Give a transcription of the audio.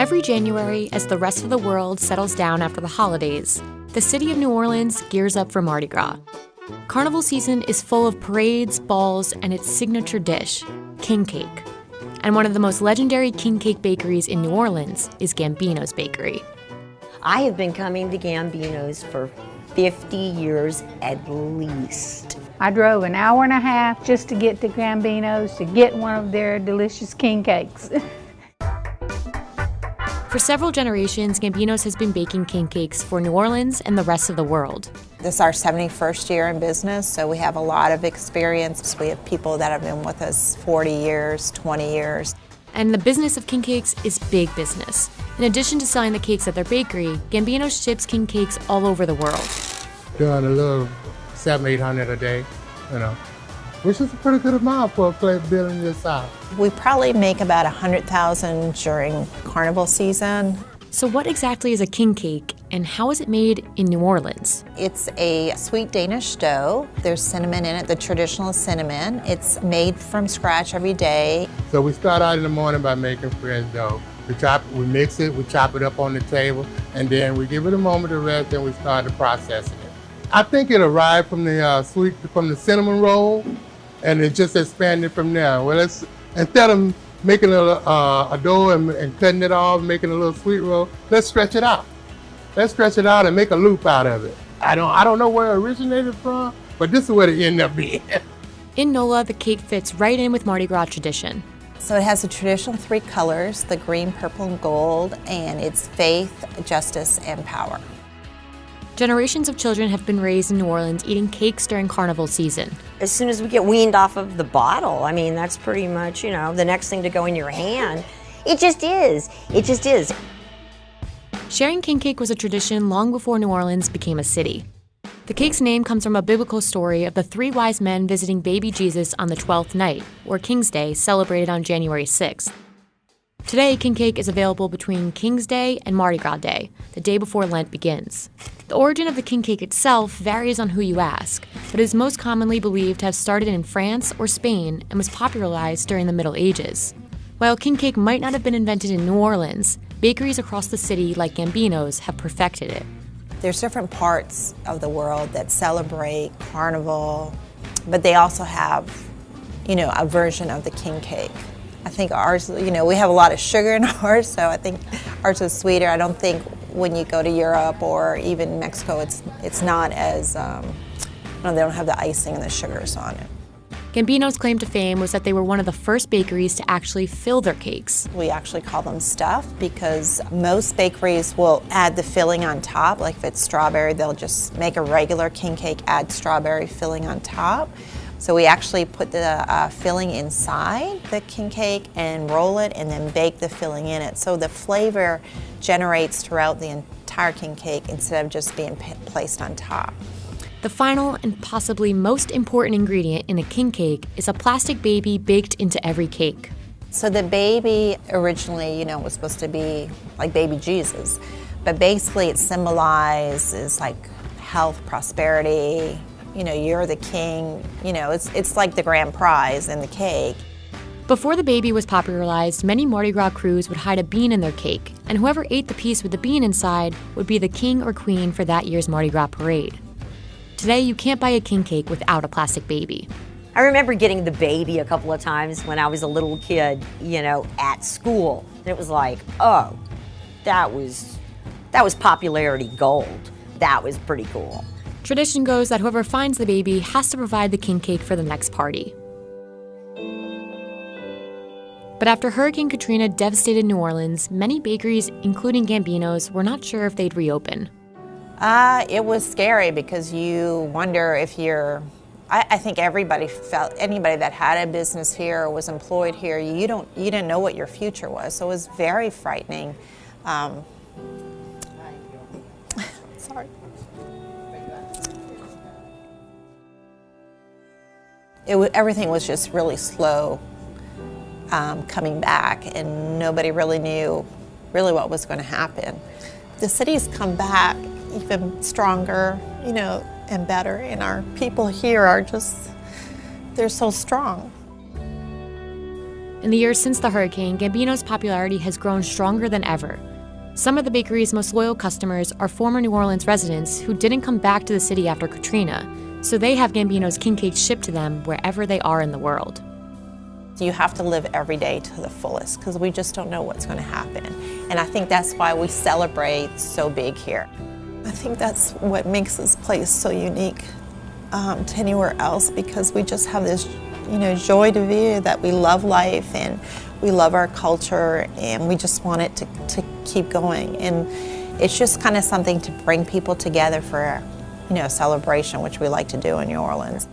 Every January, as the rest of the world settles down after the holidays, the city of New Orleans gears up for Mardi Gras. Carnival season is full of parades, balls, and its signature dish, king cake. And one of the most legendary king cake bakeries in New Orleans is Gambino's Bakery. I have been coming to Gambino's for 50 years at least. I drove an hour and a half just to get to Gambino's to get one of their delicious king cakes. For several generations, Gambino's has been baking king cakes for New Orleans and the rest of the world. This is our 71st year in business, so we have a lot of experience. We have people that have been with us 40 years, 20 years. And the business of king cakes is big business. In addition to selling the cakes at their bakery, Gambino's ships king cakes all over the world. Doing a little 700-800 a day, which is a pretty good amount for a place building this size. We probably make about 100,000 during Carnival season. So what exactly is a king cake, and how is it made in New Orleans? It's a sweet Danish dough. There's cinnamon in it, the traditional cinnamon. It's made from scratch every day. So we start out in the morning by making fresh dough. We mix it, we chop it up on the table, and then we give it a moment to rest, and we start the processing it. I think it arrived from the cinnamon roll, and it just expanded from there. Well, instead of making a dough and cutting it off, making a little sweet roll, let's stretch it out. Let's stretch it out and make a loop out of it. I don't know where it originated from, but this is what it ended up being. In NOLA, the cake fits right in with Mardi Gras tradition. So it has the traditional 3 colors, the green, purple, and gold, and it's faith, justice, and power. Generations of children have been raised in New Orleans eating cakes during Carnival season. As soon as we get weaned off of the bottle, I mean, that's pretty much, the next thing to go in your hand. It just is. It just is. Sharing king cake was a tradition long before New Orleans became a city. The cake's name comes from a biblical story of the 3 wise men visiting baby Jesus on the 12th night, or King's Day, celebrated on January 6th. Today, king cake is available between King's Day and Mardi Gras Day, the day before Lent begins. The origin of the king cake itself varies on who you ask, but is most commonly believed to have started in France or Spain and was popularized during the Middle Ages. While king cake might not have been invented in New Orleans, bakeries across the city like Gambino's have perfected it. There's different parts of the world that celebrate Carnival, but they also have, a version of the king cake. I think ours, we have a lot of sugar in ours, so I think ours is sweeter. I don't think when you go to Europe or even Mexico, it's not as, they don't have the icing and the sugars on it. Gambino's claim to fame was that they were one of the first bakeries to actually fill their cakes. We actually call them stuffed because most bakeries will add the filling on top. Like if it's strawberry, they'll just make a regular king cake, add strawberry filling on top. So we actually put the filling inside the king cake and roll it and then bake the filling in it. So the flavor generates throughout the entire king cake instead of just being placed on top. The final and possibly most important ingredient in a king cake is a plastic baby baked into every cake. So the baby originally, was supposed to be like baby Jesus, but basically it symbolizes like health, prosperity, you're the king, it's like the grand prize in the cake. Before the baby was popularized, many Mardi Gras crews would hide a bean in their cake, and whoever ate the piece with the bean inside would be the king or queen for that year's Mardi Gras parade. Today, you can't buy a king cake without a plastic baby. I remember getting the baby a couple of times when I was a little kid, at school. And it was like, oh, that was popularity gold. That was pretty cool. Tradition goes that whoever finds the baby has to provide the king cake for the next party. But after Hurricane Katrina devastated New Orleans, many bakeries, including Gambino's, were not sure if they'd reopen. It was scary because you wonder if I think anybody that had a business here or was employed here, you didn't know what your future was. So it was very frightening. Sorry. Everything was just really slow coming back, and nobody really knew what was going to happen. The city's come back even stronger, and better, and our people here are they're so strong. In the years since the hurricane, Gambino's popularity has grown stronger than ever. Some of the bakery's most loyal customers are former New Orleans residents who didn't come back to the city after Katrina, so they have Gambino's king cakes shipped to them wherever they are in the world. You have to live every day to the fullest because we just don't know what's going to happen. And I think that's why we celebrate so big here. I think that's what makes this place so unique to anywhere else, because we just have this, joie de vivre, that we love life and we love our culture and we just want it to keep going. And it's just kind of something to bring people together for, a celebration, which we like to do in New Orleans.